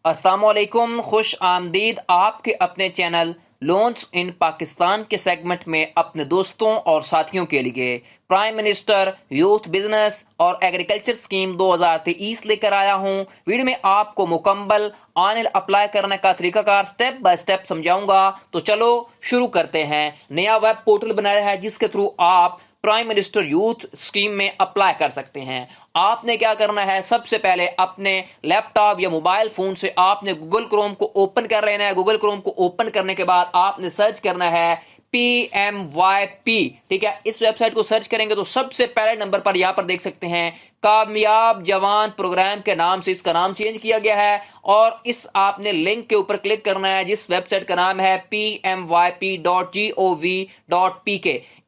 अस्सलामुअलैकुम, खुश आमदीद आपके अपने चैनल लोन्स इन पाकिस्तान के सेगमेंट में अपने दोस्तों और साथियों के लिए प्राइम मिनिस्टर यूथ बिजनेस और एग्रीकल्चर स्कीम 2023 लेकर आया हूं। वीडियो में आपको मुकम्मल ऑनलाइन अप्लाई करने का तरीकाकार स्टेप बाय स्टेप समझाऊंगा। तो चलो शुरू करते हैं। नया वेब पोर्टल बनाया है जिसके थ्रू आप प्राइम मिनिस्टर यूथ स्कीम में अप्लाई कर सकते हैं। आपने क्या करना है, सबसे पहले अपने लैपटॉप या मोबाइल फोन से आपने गूगल क्रोम को ओपन कर लेना है। गूगल क्रोम को ओपन करने के बाद आपने सर्च करना है PMYP। ठीक है, इस वेबसाइट को सर्च करेंगे तो सबसे पहले नंबर पर यहां पर देख सकते हैं कामयाब जवान प्रोग्राम के नाम से इसका नाम चेंज किया गया है। और इस आपने लिंक के ऊपर क्लिक करना है जिस वेबसाइट का नाम है PMYP.gov.pk।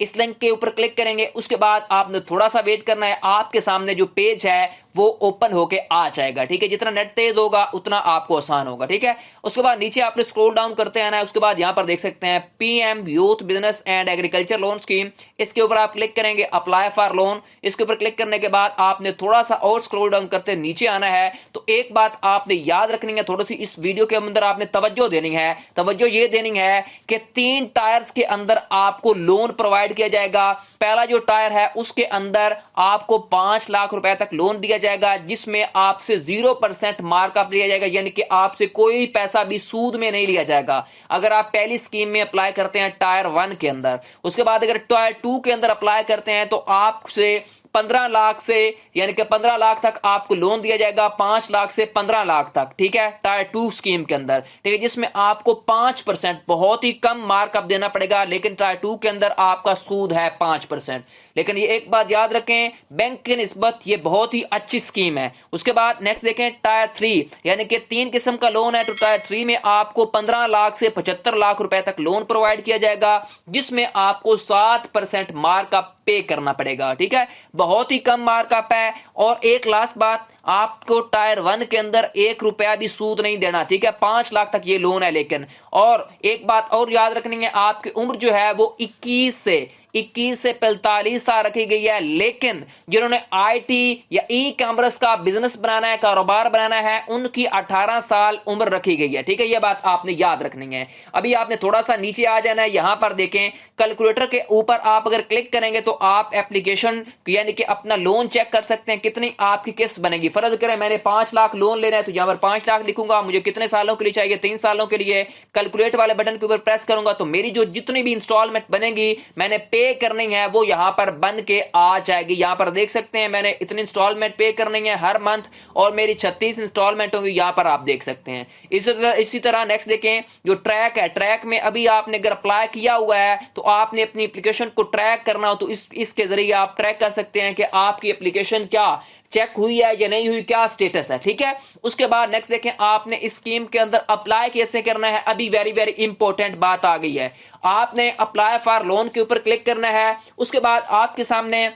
इस लिंक के ऊपर क्लिक करेंगे, उसके बाद आपने थोड़ा सा वेट करना है। आपके सामने जो पेज है वो ओपन होके आ जाएगा। ठीक है, जितना नेट तेज होगा उतना आपको आसान होगा। ठीक है, उसके बाद नीचे आपने स्क्रॉल डाउन करते हैं ना, उसके बाद यहां पर देख सकते हैं PM youth business and agriculture loan scheme. इसके ऊपर आप क्लिक करेंगे अप्लाई फॉर लोन। इसके ऊपर क्लिक करने के बाद आपने थोड़ा सा और स्क्रॉल डाउन करते नीचे आना है। तो एक बात आपने याद रखनी है, थोड़ी सी इस वीडियो के अंदर आपने तवज्जो देनी है। तवज्जो ये देनी है कि 3 टायर्स के अंदर आपको लोन प्रोवाइड किया जाएगा। पहला जो टायर है उसके अंदर आपको 5 लाख रुपए तक लोन दिया जाएगा, जिसमें आपसे 0% मार्कअप लिया जाएगा, यानी कि आपसे कोई पैसा भी सूद में नहीं लिया जाएगा अगर आप पहली स्कीम में अप्लाई करते हैं टायर 1 के अंदर। उसके बाद अगर टायर 2 के अंदर अप्लाई करते हैं तो आपसे 15 लाख से यानी कि 15 लाख तक आपको लोन दिया जाएगा, 5 लाख से 15 लाख तक। ठीक है, टायर 2 स्कीम के अंदर। ठीक है, जिसमें आपको 5% बहुत ही कम मार्कअप देना पड़ेगा, लेकिन टायर 2 के अंदर आपका सूद है 5%। लेकिन ये एक बात याद रखें, बैंक की निस्बत ये बहुत ही अच्छी स्कीम है। उसके बाद नेक्स्ट देखें टायर 3, यानी कि 3 किस्म का लोन है। तो टायर 3 में आपको 15 लाख से 75 लाख रुपए तक लोन प्रोवाइड किया जाएगा, जिसमें आपको 7% मार्कअप पे करना पड़ेगा। ठीक है, बहुत ही कम मार्कअप है। और एक लास्ट बात, आपको टायर 1 के अंदर 1 रुपया भी सूद नहीं देना। ठीक है, 5 लाख तक ये लोन है। लेकिन और एक बात और याद रखनी है, आपकी उम्र जो है वो 21 से 45 साल रखी गई है। लेकिन जिन्होंने IT या ई-कॉमर्स का बिजनेस बनाना है, कारोबार बनाना है, उनकी 18 साल उम्र रखी गई है। ठीक है, यह बात आपने याद रखनी है। अभी आपने थोड़ा सा नीचे आ जाना है, यहां पर देखें कैलकुलेटर के ऊपर आप अगर क्लिक करेंगे तो आप एप्लीकेशन यानी कि अपना लोन चेक कर सकते हैं कितनी आपकी किस्त बनेगी। फर्ज करें मैंने 5 लाख लोन लेना है तो यहां पर 5 लाख लिखूंगा। मुझे कितने सालों के लिए चाहिए? 3 सालों के लिए। कैलकुलेट वाले बटन के ऊपर प्रेस करूंगा तो मेरी जो जितनी भी इंस्टॉलमेंट बनेगी मैंने पे करनी है वो यहां पर बन के आ जाएगी। यहां पर देख सकते हैं मैंने इतनी इंस्टॉलमेंट पे करनी है हर मंथ, और मेरी 36 इंस्टॉलमेंट होंगी, यहां पर आप देख सकते हैं। इसी तरह नेक्स्ट देखें जो ट्रैक है, ट्रैक में अभी आपने अगर अप्लाई किया हुआ है तो आपने अपनी एप्लीकेशन को ट्रैक करना हो तो इसके जरिए आप ट्रैक कर सकते हैं कि आपकी एप्लीकेशन क्या चेक हुई है या नहीं हुई, क्या स्टेटस है। ठीक है, उसके बाद नेक्स्ट देखें आपने इस स्कीम के अंदर अप्लाई कैसे करना है। अभी वेरी वेरी इंपॉर्टेंट बात आ गई है। आपने अप्लाई फॉर लोन के ऊपर क्लिक करना है। उसके बाद आपके सामने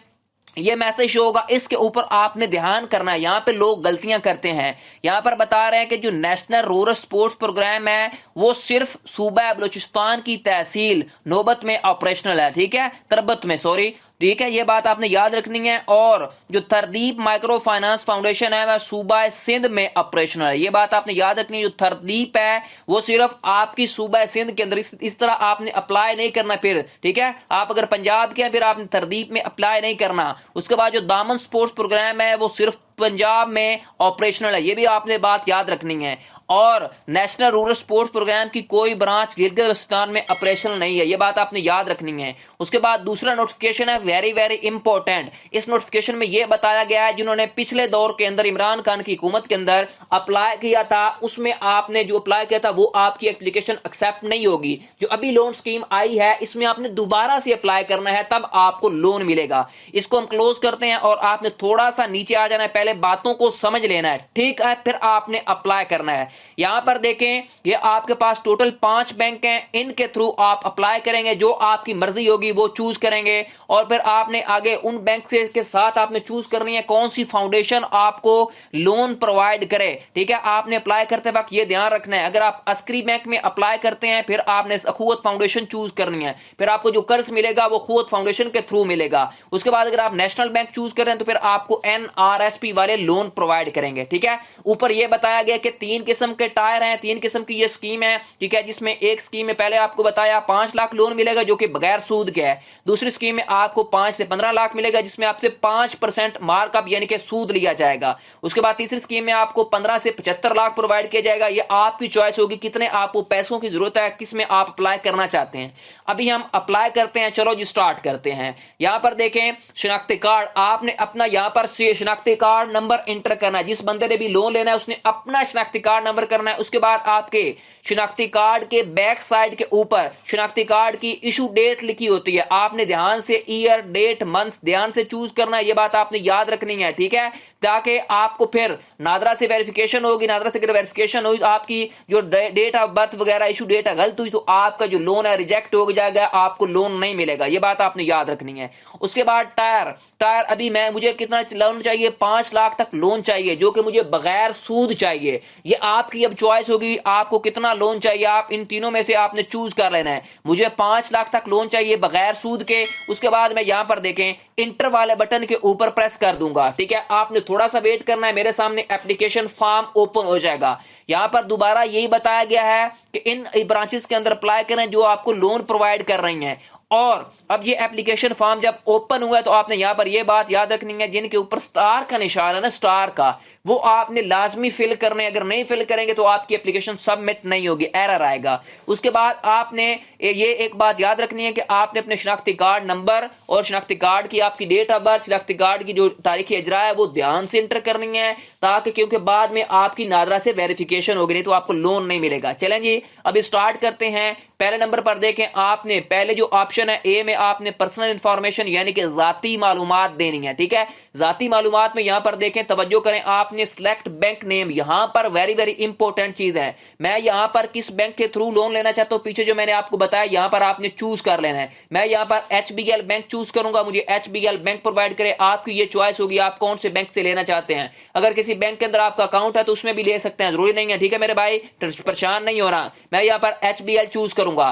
ये मैसेज शो होगा, इसके ऊपर आपने ध्यान करना है। यहां पे लोग गलतियां करते हैं। यहां पर बता रहे हैं कि जो नेशनल रूरल स्पोर्ट्स प्रोग्राम है वो सिर्फ सूबा बलूचिस्तान की तहसील नौबत में ऑपरेशनल है। ठीक है, तरबत में, सॉरी। ठीक है, ये बात आपने याद रखनी है। और जो तरदीप माइक्रो फाइनेंस फाउंडेशन है वह सूबा सिंध में ऑपरेशनल है। ये बात आपने याद रखनी है। जो तरदीप है वो सिर्फ आपकी सूबा सिंध के अंदर, इस तरह आपने अप्लाई नहीं करना फिर। ठीक है, आप अगर पंजाब के हैं फिर आपने तरदीप में अप्लाई नहीं करना। उसके बाद जो दामन स्पोर्ट्स प्रोग्राम है वो सिर्फ पंजाब में ऑपरेशनल है, ये भी आपने बात याद रखनी है। और नेशनल रूरल स्पोर्ट्स प्रोग्राम की कोई ब्रांच गिलगित बल्तिस्तान में ऑपरेशनल नहीं है, ये बात आपने याद रखनी है। उसके बाद दूसरा नोटिफिकेशन है वेरी वेरी इंपॉर्टेंट। इस नोटिफिकेशन में यह बताया गया है जिन्होंने पिछले दौर के अंदर इमरान खान की हुकूमत के अंदर अप्लाई किया था, उसमें आपने जो अप्लाई किया था वो आपकी एप्लीकेशन एक्सेप्ट नहीं होगी। जो अभी लोन स्कीम आई है इसमें आपने दोबारा से अप्लाई करना है, तब आपको लोन मिलेगा। इसको हम क्लोज करते हैं और आपने थोड़ा सा नीचे आ जाना है, पहले बातों को समझ लेना है। ठीक है, फिर आपने अप्लाई करना है। यहां पर देखें ये आपके पास टोटल 5 बैंक हैं, इनके थ्रू आप अप्लाई करेंगे। जो आपकी मर्जी होगी वो चूज करेंगे और फिर आपने आगे उन बैंक से के साथ आपने चूज करनी है कौन सी फाउंडेशन आपको लोन प्रोवाइड करे। ठीक है, आपने अप्लाई करते वक्त ये ध्यान रखना है, अगर आप अस्करी बैंक में अप्लाई करते हैं फिर आपने अखुवत फाउंडेशन चूज करनी है, फिर आपको जो कर्ज मिलेगा वो अखुवत फाउंडेशन के थ्रू मिलेगा। उसके बाद अगर आप नेशनल बैंक चूज करें तो फिर आपको NRSP वाले लोन प्रोवाइड करेंगे। ठीक है, ऊपर यह बताया गया कि 3 किस्म किस्म के टायर हैं, 3 किस्म की ये स्कीम है, ठीक है, जिसमें एक स्कीम में पहले आपको बताया 5 लाख लोन मिलेगा जो कि बगैर सूद के है। दूसरी स्कीम में आपको 5 से 15 लाख मिलेगा जिसमें आपसे 5% मार्कअप यानी कि सूद लिया जाएगा। उसके बाद तीसरी स्कीम में आपको 15 से 75 लाख प्रोवाइड किया जाएगा। ये आपकी चॉइस होगी कितने आपको पैसों की जरूरत है, किस में आप अप्लाई करना चाहते हैं। अभी हम अप्लाई करते हैं, चलो जी स्टार्ट करते हैं। यहां पर देखें शनाख्ती कार्ड, आपने अपना यहां पर शनाख्ती कार्ड नंबर इंटर करना है। जिस बंदे ने भी लोन लेना है उसने अपना शनाख्ती कार्ड नंबर करना है। उसके बाद आपके शनाख्ती कार्ड के बैक साइड के ऊपर शनाख्ती कार्ड की इशू डेट लिखी होती है। आपने ध्यान से ईयर डेट मंथ ध्यान से चूज करना है, ये बात आपने याद रखनी है, ठीक है, ताकि आपको फिर नादरा से वेरिफिकेशन होगी। नादरा से अगर वेरिफिकेशन हुई आपकी जो डेट ऑफ बर्थ वगैरह इशू डेट गलत हुई तो आपका जो लोन है रिजेक्ट हो जाएगा, आपको लोन नहीं मिलेगा, ये बात आपने याद रखनी है। उसके बाद टायर अभी मुझे कितना लोन चाहिए, 5 लाख तक लोन चाहिए जो कि मुझे बगैर सूद चाहिए। ये आपकी अब चॉइस होगी आपको कितना लोन चाहिए, आप इन तीनों में से आपने चूज कर लेना है। मुझे 5 लाख तक लोन चाहिए बगैर सूद के। उसके बाद मैं यहां पर देखें इंटर वाले बटन के ऊपर प्रेस कर दूंगा, ठीक है। आपने थोड़ा सा वेट करना है, मेरे सामने एप्लीकेशन फॉर्म ओपन हो जाएगा। यहां पर दोबारा यही बताया गया है कि इन ब्रांचेस के अंदर अप्लाई करें जो आपको लोन प्रोवाइड कर रही हैं। और अब ये एप्लीकेशन फॉर्म जब ओपन हुआ है तो आपने यहां पर ये बात याद रखनी है, जिनके ऊपर स्टार का निशान है ना, स्टार का, वो आपने लाजमी फिल करने। अगर नहीं फिल करेंगे तो आपकी एप्लीकेशन सबमिट नहीं होगी, एरर आएगा। उसके बाद आपने ये एक बात याद रखनी है कि आपने अपने शनाख्ती कार्ड नंबर और शनाख्ती कार्ड की आपकी डेट ऑफ बर्थ, शनाख्ती कार्ड की जो तारीख इजरा है वो ध्यान से इंटर करनी है, ताकि क्योंकि बाद में आपकी नादरा से वेरिफिकेशन होगी, नहीं तो आपको लोन नहीं मिलेगा। चलें जी अभी स्टार्ट करते हैं। पहले नंबर पर देखें, आपने पहले जो ऑप्शन है ए में आपने पर्सनल इंफॉर्मेशन यानी कि जाती मालूमात देनी है, ठीक है। जाती मालूमात में यहां पर देखें, तवज्जो करें, आपने सिलेक्ट बैंक नेम, यहां पर वेरी वेरी इंपॉर्टेंट चीज है। मैं यहां पर किस बैंक के थ्रू लोन लेना चाहता हूं, पीछे जो मैंने आपको बताया यहां पर आपने चूज कर लेना है। मैं यहां पर HBL बैंक चूज करूंगा, मुझे HBL बैंक प्रोवाइड करे। आपकी ये चॉइस होगी आप कौन से बैंक से लेना चाहते हैं। अगर किसी बैंक के अंदर आपका अकाउंट है तो उसमें भी ले सकते हैं, जरूरी नहीं है, ठीक है मेरे भाई, परेशान नहीं हो रहा। मैं यहां पर HBL चूज करूंगा।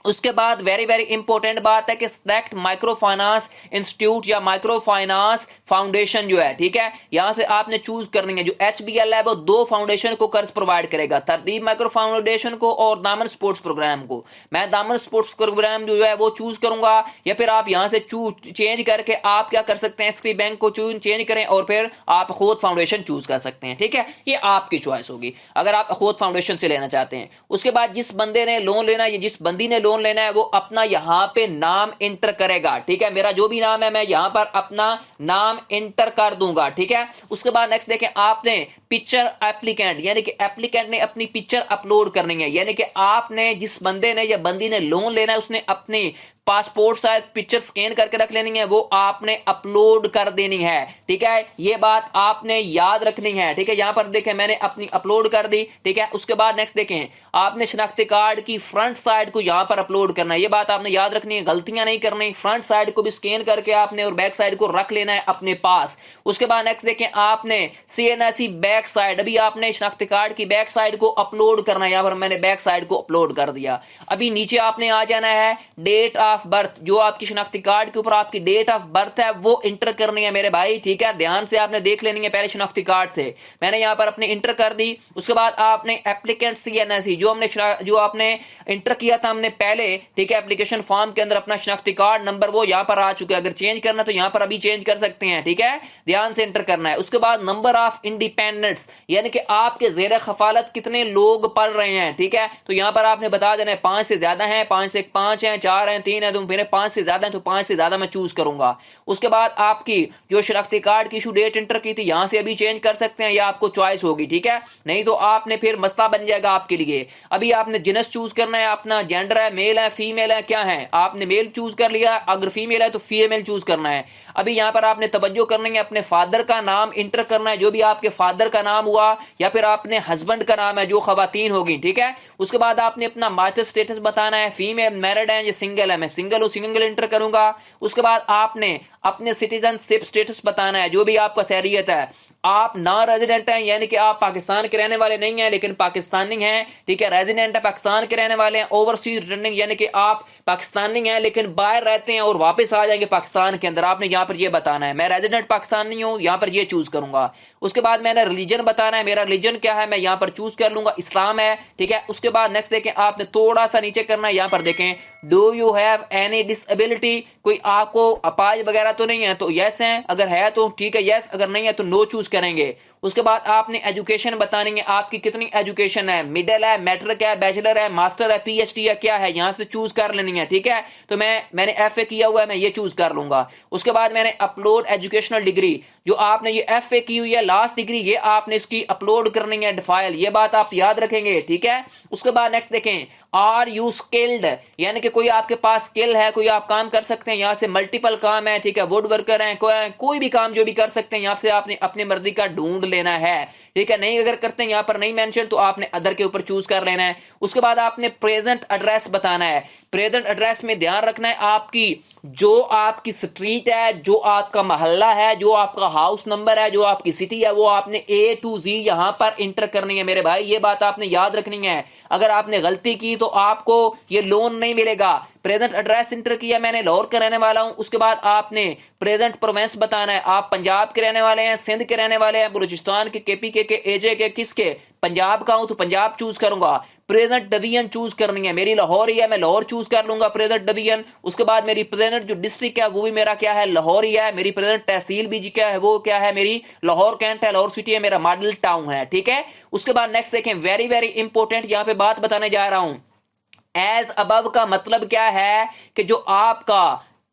उसके बाद वेरी वेरी इंपॉर्टेंट बात है कि सिलेक्ट माइक्रो फाइनेंस इंस्टीट्यूट या माइक्रो फाइनेंस फाउंडेशन जो है, ठीक है, यहां से आपने चूज करनी है। जो HBL है वो 2 फाउंडेशन को कर्ज प्रोवाइड करेगा, तरदीब माइक्रो फाउंडेशन को और दामन स्पोर्ट्स प्रोग्राम को। मैं दामन स्पोर्ट्स प्रोग्राम जो है वो चूज करूंगा, या फिर आप यहां से चेंज करके आप क्या कर सकते हैं, एसपी बैंक को चेंज करें और फिर आप खुद फाउंडेशन चूज कर सकते हैं, ठीक है, ये आपकी चॉइस होगी अगर आप खुद फाउंडेशन से लेना चाहते हैं। उसके बाद जिस बंदे ने लोन लेना है, जिस बंदी ने लोन लेना है, वो अपना यहां पे नाम इंटर करेगा, ठीक है। मेरा जो भी नाम है मैं यहां पर अपना नाम इंटर कर दूंगा, ठीक है। उसके बाद नेक्स्ट देखें, आपने पिक्चर एप्लीकेंट यानी कि एप्लीकेंट ने अपनी पिक्चर अपलोड करनी है, यानी कि आपने जिस बंदे ने या बंदी ने लोन लेना है उसने अपनी पासपोर्ट साइज पिक्चर स्कैन करके रख लेनी है, वो आपने अपलोड कर देनी है, ठीक है। ये बात आपने याद रखनी है, ठीक है। यहां पर देखें मैंने अपनी अपलोड कर दी, ठीक है। उसके बाद नेक्स्ट देखें, आपने शनाख्ती कार्ड की फ्रंट साइड को यहां पर अपलोड करना है, ये बात आपने याद रखनी है, गलतियां नहीं करनी। फ्रंट साइड को भी स्कैन करके आपने और बैक साइड को रख लेना है अपने पास। उसके बाद नेक्स्ट देखें, आपने CNSE बैक साइड, अभी आपने शनाख्ती कार्ड की बैक साइड को अपलोड करना है, यहां पर मैंने बैक साइड को अपलोड कर दिया। अभी नीचे आपने आ जाना है, डेट ऑफ बर्थ, जो आपकी शनाख्ती कार्ड के ऊपर आपकी डेट ऑफ बर्थ है वो इंटर करनी है मेरे भाई, ठीक है। ध्यान से आपने देख लेनी है पहले शनाख्ती कार्ड से, मैंने यहां पर अपने इंटर कर दी। उसके बाद आपने एप्लीकेंट CNSE जो आपने इंटर किया था हमने पहले, ठीक है, एप्लीकेशन फॉर्म के अंदर अपना शनाख्ती कार्ड नंबर वो यहां पर आ चुका है। अगर चेंज करना तो यहां पर अभी चेंज कर सकते हैं, ठीक है, ध्यान से इंटर करना है। उसके बाद नंबर ऑफ इंडिपेंडेंट्स यानी कि आपके जेर खफालत कितने लोग पढ़ रहे हैं, ठीक है, तो यहां पर आपने बता देना है 5 से ज्यादा है, 5 से 5 है, 4 है, 3 है, तो मेरे 5 से ज्यादा है तो 5 से ज्यादा मैं चूज करूंगा। उसके बाद आपकी जो शनाख्ती कार्ड की इशू डेट इंटर की थी यहां से अभी चेंज कर सकते हैं, या आपको चॉइस होगी, ठीक है, नहीं तो आपने फिर मसला बन जाएगा आपके लिए। अभी आपने जिनस चूज करना है, अपना जेंडर है, मेल है, फीमेल है, क्या है, आपने मेल चूज कर लिया, अगर फीमेल है तो फीमेल चूज करना है। अभी यहां पर आपने तवज्जो करनी है, अपने फादर का नाम इंटर करना है, जो भी आपके फादर का नाम हुआ, या फिर आपने हस्बैंड का नाम है जो खवातीन होगी, ठीक है। उसके बाद आपने अपना मैरिटल स्टेटस बताना है, फीमेल मैरिड है या सिंगल है, मैं सिंगल हूं, सिंगल इंटर करूंगा। उसके बाद आपने अपने सिटीजनशिप स्टेटस बताना है, जो भी आपका शहरियत है, आप नॉन रेजिडेंट हैं यानी कि आप पाकिस्तान के रहने वाले नहीं हैं लेकिन पाकिस्तानी हैं, ठीक है, रेजिडेंट है पाकिस्तान के रहने वाले हैं। ओवरसीज रिटर्निंग यानी कि आप पाकिस्तानी हैं लेकिन बाहर रहते हैं और वापस आ जाएंगे पाकिस्तान के अंदर, आपने यहाँ पर ये बताना है। मैं रेजिडेंट पाकिस्तानी हूँ, यहाँ पर ये चूज करूंगा। उसके बाद मैंने रिलीजन बताना है, मेरा रिलीजन क्या है, मैं यहाँ पर चूज कर लूंगा इस्लाम है, ठीक है। उसके बाद नेक्स्ट देखें, आपने थोड़ा सा नीचे करना है, यहाँ पर देखें do you have any disability, कोई आपको अपाज वगैरह तो नहीं है, तो यस है, अगर है तो ठीक है यस, अगर नहीं है तो नो चूज करेंगे। उसके बाद आपने एजुकेशन बतानी है, आपकी कितनी एजुकेशन है, मिडिल है, मैट्रिक है, बैचलर है, मास्टर है, पीएचडी है, क्या है, यहां से चूज कर लेनी है, ठीक है। तो मैंने एफए किया हुआ है, मैं ये चूज कर लूंगा। उसके बाद मैंने अपलोड एजुकेशनल डिग्री, जो आपने ये एफए की हुई है लास्ट डिग्री, ये आपने इसकी अपलोड करनी है फाइल, ये बात आप याद रखेंगे, ठीक है। उसके बाद नेक्स्ट देखें, आर यू स्किल्ड, यानी कि कोई आपके पास स्किल है, कोई आप काम कर सकते हैं, यहाँ से मल्टीपल काम है, ठीक है, वुड वर्कर है, कोई भी काम जो भी कर सकते हैं, यहाँ से आपने अपनी मर्जी का ढूंढ लेना है, ठीक है। नहीं अगर करते हैं यहाँ पर नहीं मेंशन, तो आपने अदर के ऊपर चूज कर लेना है। उसके बाद आपने प्रेजेंट एड्रेस बताना है। प्रेजेंट एड्रेस में ध्यान रखना है आपकी जो आपकी स्ट्रीट है, जो आपका मोहल्ला है, जो आपका हाउस नंबर है, जो आपकी सिटी है, वो आपने A to Z यहां पर इंटर करनी है मेरे भाई, ये बात आपने याद रखनी है। अगर आपने गलती की तो आपको ये लोन नहीं मिलेगा। प्रेजेंट एड्रेस इंटर किया मैंने, लाहौर का रहने वाला हूं। उसके बाद आपने प्रेजेंट प्रोविंस बताना है, आप पंजाब के रहने वाले हैं, सिंध के रहने वाले हैं, बलूचिस्तान के, केपी के, एजे के, किसके, पंजाब का हूं तो पंजाब चूज करूंगा। प्रेजेंट डिवीजन चूज करनी है, मेरी लाहौर ही है, मैं लाहौर चूज कर लूंगा प्रेजेंट डिवीजन। उसके बाद मेरी प्रेजेंट जो डिस्ट्रिक्ट है वो भी मेरा क्या है, लाहौर ही है। मेरी प्रेजेंट तहसील भी जी क्या है, वो क्या है, मेरी लाहौर कैंट है, लाहौर सिटी है, मेरा मॉडल टाउन है, ठीक है। उसके बाद नेक्स्ट देखें, वेरी वेरी इंपॉर्टेंट यहां पे बात बताने जा रहा हूं। एज अबव का मतलब क्या है कि जो आपका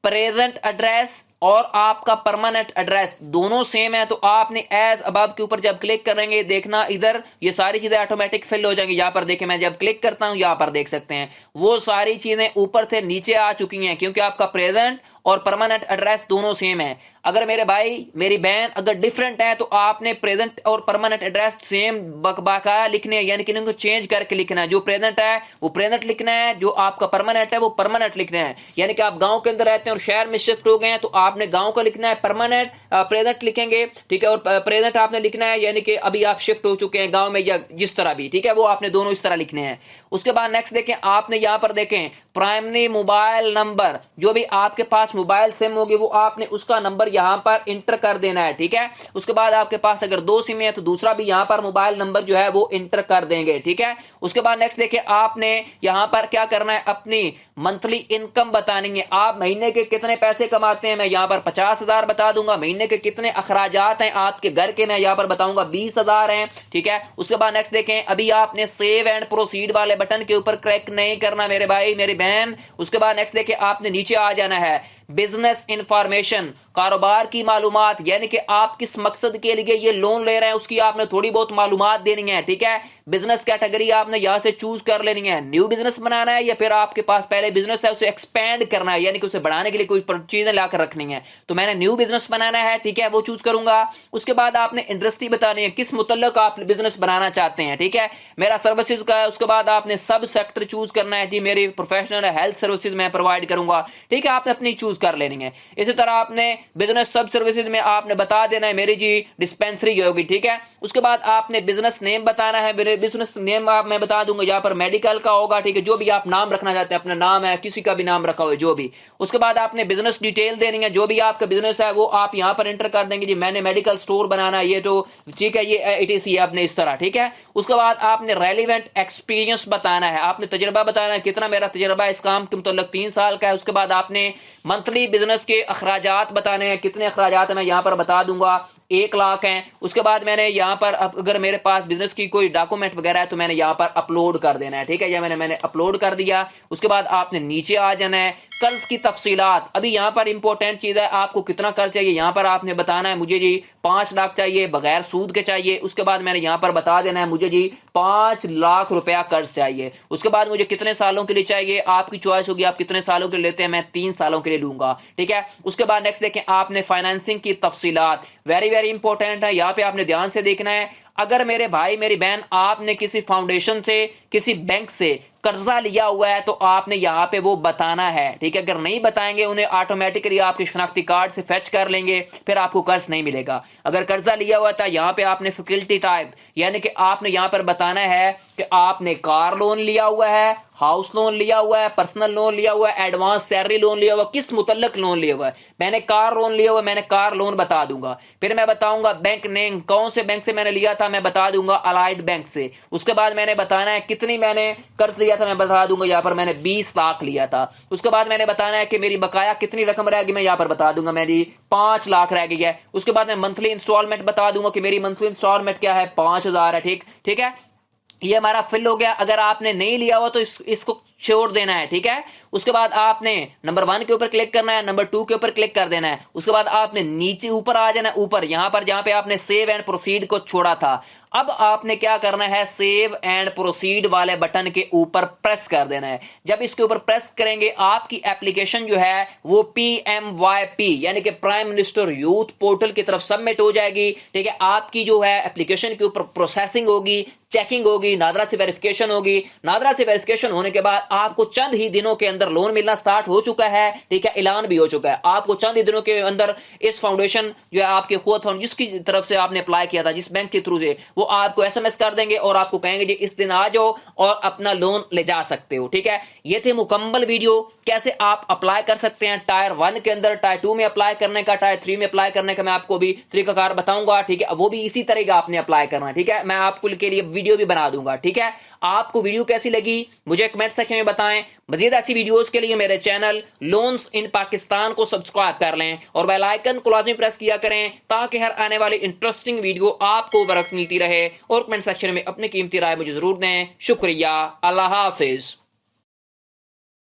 प्रेजेंट एड्रेस और आपका परमानेंट एड्रेस दोनों सेम है, तो आपने एज अबव के ऊपर जब क्लिक करेंगे, देखना इधर ये सारी चीजें ऑटोमेटिक फिल हो जाएंगी। यहां पर देखें, मैं जब क्लिक करता हूं यहां पर देख सकते हैं वो सारी चीजें ऊपर से नीचे आ चुकी हैं, क्योंकि आपका प्रेजेंट और परमानेंट एड्रेस दोनों सेम है। अगर मेरे भाई मेरी बहन अगर डिफरेंट है तो आपने प्रेजेंट और परमानेंट एड्रेस सेम बाकाया लिखने हैं, यानी कि इनको चेंज करके लिखना है। जो प्रेजेंट है वो प्रेजेंट लिखना है, जो आपका परमानेंट है वो परमानेंट लिखना है। यानी कि आप गांव के अंदर रहते हैं और शहर में शिफ्ट हो गए हैं, तो आपने गांव का लिखना है, परमानेंट प्रेजेंट लिखेंगे, ठीक है। और प्रेजेंट आपने लिखना है यानी कि अभी आप शिफ्ट हो चुके हैं गांव में या जिस तरह भी, ठीक है, वो आपने दोनों इस तरह लिखने हैं। उसके बाद नेक्स्ट देखें, आपने यहां पर देखें प्राइमरी मोबाइल नंबर, जो भी आपके पास मोबाइल सिम होगी वो आपने उसका नंबर यहां पर इंटर कर देना है, ठीक है। उसके बाद आपके पास अगर दो सिम है तो दूसरा भी यहां पर मोबाइल नंबर जो है वो इंटर कर देंगे, ठीक है। उसके बाद नेक्स्ट देखिए, आपने यहां पर क्या करना है, अपनी मंथली इनकम बतानी है। आप महीने के कितने पैसे कमाते हैं, मैं यहां पर 50,000 बता दूंगा। महीने के कितने अखराजात हैं आपके घर के, मैं यहां पर बताऊंगा 20,000 हैं, ठीक है। उसके बाद नेक्स्ट देखें, अभी आपने सेव एंड प्रोसीड वाले बटन के ऊपर क्लिक नहीं करना मेरे भाई मेरी बहन। उसके बाद नेक्स्ट देखिए, आपने नीचे आ जाना है बिजनेस इंफॉर्मेशन, कारोबार की मालूमात, यानी कि आप किस मकसद के लिए ये लोन ले रहे हैं उसकी आपने थोड़ी बहुत मालूमात देनी है, ठीक है। बिजनेस कैटेगरी आपने यहां से चूज कर लेनी है, न्यू बिजनेस बनाना है या फिर आपके पास पहले बिजनेस है उसे एक्सपेंड करना है, यानी कि उसे बढ़ाने के लिए कोई चीजें लाकर रखनी है। तो मैंने न्यू बिजनेस बनाना है, ठीक है, वो चूज करूंगा। उसके बाद आपने इंडस्ट्री बतानी है, किस मुतल्लक आप बिजनेस बनाना चाहते हैं, ठीक है। मेरा सर्विसेज का है। उसके बाद आपने सब सेक्टर चूज करना है, जी मेरी प्रोफेशनल हेल्थ सर्विसेज मैं प्रोवाइड करूंगा, ठीक है, आपने अपनी चूज कर लेनी है। इसी तरह आपने बिजनेस सब सर्विसेज में आपने बता देना है मेरी जी डिस्पेंसरी होगी, ठीक है। उसके बाद आपने बिजनेस नेम बताना है, मेरे बिजनेस नेम आप मैं बता दूंगा, यहाँ पर मेडिकल का होगा, ठीक है, जो भी आप नाम रखना चाहते हैं, अपना नाम है, किसी का भी नाम रखा हो जो भी। उसके बाद आपने बिजनेस डिटेल देनी है, जो भी आपका बिजनेस है वो आप यहाँ पर एंटर कर देंगे, जी मैंने मेडिकल स्टोर बनाना है, ये तो ठीक है, ये ETC आपने इस तरह, ठीक है। उसके बाद आपने रेलिवेंट एक्सपीरियंस बताना है, आपने तजुर्बा बताना है, कितना मेरा तजुर्बा इस काम के मुताल्लिक 3 साल का है। उसके बाद आपने मंथली बिजनेस के अखराजात बताने हैं, कितने अखराजात है मैं यहाँ पर बता दूंगा, 1 लाख हैं। उसके बाद मैंने यहाँ पर अगर मेरे पास बिजनेस की कोई डॉक्यूमेंट वगैरह है तो मैंने यहाँ पर अपलोड कर देना है, ठीक है, या मैंने अपलोड कर दिया। उसके बाद आपने नीचे आ जाना है, कर्ज की तफसीलात। अभी यहाँ पर इंपॉर्टेंट चीज है, आपको कितना कर्ज चाहिए यहाँ पर आपने बताना है, मुझे जी 5 लाख चाहिए बगैर सूद के चाहिए। उसके बाद मैंने यहाँ पर बता देना है मुझे जी 5 लाख रुपया कर्ज चाहिए। उसके बाद मुझे कितने सालों के लिए चाहिए, आपकी चॉइस होगी, आप कितने सालों के लिए लेते हैं, मैं 3 सालों के लिए लूंगा, ठीक है। उसके बाद नेक्स्ट देखें, आपने फाइनेंसिंग की तफसीलात, वेरी वेरी इंपॉर्टेंट है, यहाँ पे आपने ध्यान से देखना है। अगर मेरे भाई मेरी बहन आपने किसी फाउंडेशन से किसी बैंक से कर्जा लिया हुआ है तो आपने यहाँ पे वो बताना है, ठीक है। अगर नहीं बताएंगे उन्हें ऑटोमेटिकली आपके शनाख्ती कार्ड से फेच कर लेंगे, फिर आपको कर्ज नहीं मिलेगा। अगर कर्जा लिया हुआ था यहाँ पे आपने फैकल्टी टाइप यानी कि आपने यहाँ पर बताना है कि आपने कार लोन लिया हुआ है, हाउस लोन लिया हुआ है, पर्सनल लोन लिया हुआ है, एडवांस सैलरी लोन लिया हुआ है, किस मुतल्लक लोन लिया हुआ है। मैंने कार लोन लिया हुआ है, मैंने कार लोन बता दूंगा। फिर मैं बताऊंगा बैंक नेम, कौन से बैंक से मैंने लिया था, मैं बता दूंगा अलाइड बैंक से। उसके बाद मैंने बताना है कितनी मैंने कर्ज लिया था, मैं बता दूंगा यहाँ पर मैंने 20 लाख लिया था। उसके बाद मैंने बताना है कि मेरी बकाया कितनी रकम रह गई, मैं यहाँ पर बता दूंगा मेरी 5 लाख रह गई है। उसके बाद मैं मंथली इंस्टॉलमेंट बता दूंगा कि मेरी मंथली इंस्टॉलमेंट क्या है, 5,000 है। ठीक है, ये हमारा फिल हो गया। अगर आपने नहीं लिया हुआ तो इसको छोड़ देना है, ठीक है। उसके बाद आपने नंबर 1 के ऊपर क्लिक करना है, नंबर 2 के ऊपर क्लिक कर देना है। उसके बाद आपने नीचे ऊपर आ जाना है, ऊपर यहां पर जहां पे आपने सेव एंड प्रोसीड को छोड़ा था, अब आपने क्या करना है, सेव एंड प्रोसीड वाले बटन के ऊपर प्रेस कर देना है। जब इसके ऊपर प्रेस करेंगे आपकी एप्लीकेशन जो है वो PMYP यानी कि प्राइम मिनिस्टर यूथ पोर्टल की तरफ सबमिट हो जाएगी, ठीक है। आपकी जो है एप्लीकेशन के ऊपर प्रोसेसिंग होगी, चेकिंग होगी, नादरा से वेरिफिकेशन होगी। नादरा से वेरिफिकेशन होने के बाद आपको चंद ही दिनों के अंदर लोन मिलना स्टार्ट हो चुका है, ठीक है। ऐलान भी हो चुका है, आपको चंद ही दिनों के अंदर इस फाउंडेशन जो है आपके खुद जिसकी तरफ से आपने अप्लाई किया था, जिस बैंक के थ्रू से, वो आपको SMS कर देंगे और आपको कहेंगे जी इस दिन आ जाओ और अपना लोन ले जा सकते हो, ठीक है। ये थे मुकम्मल वीडियो कैसे आप अप्लाई कर सकते हैं टायर 1 के अंदर, टायर 2 में अप्लाई करने का, टायर 3 में अप्लाई करने का मैं आपको भी तरीकाकार बताऊंगा, ठीक है। वो भी इसी तरह का आपने अप्लाई करना है, ठीक है। मैं आपको के लिए वीडियो भी बना दूंगा, ठीक है। आपको वीडियो कैसी लगी मुझे कमेंट सेक्शन में बताएं। मजीद ऐसी वीडियोस के लिए मेरे चैनल लोन्स इन पाकिस्तान को सब्सक्राइब कर लें और बेल आइकन को लाजमी प्रेस किया करें ताकि हर आने वाली इंटरेस्टिंग वीडियो आपको बरकत मिलती रहे। और कमेंट सेक्शन में अपनी कीमती राय मुझे जरूर दें। शुक्रिया, अल्लाह हाफिज।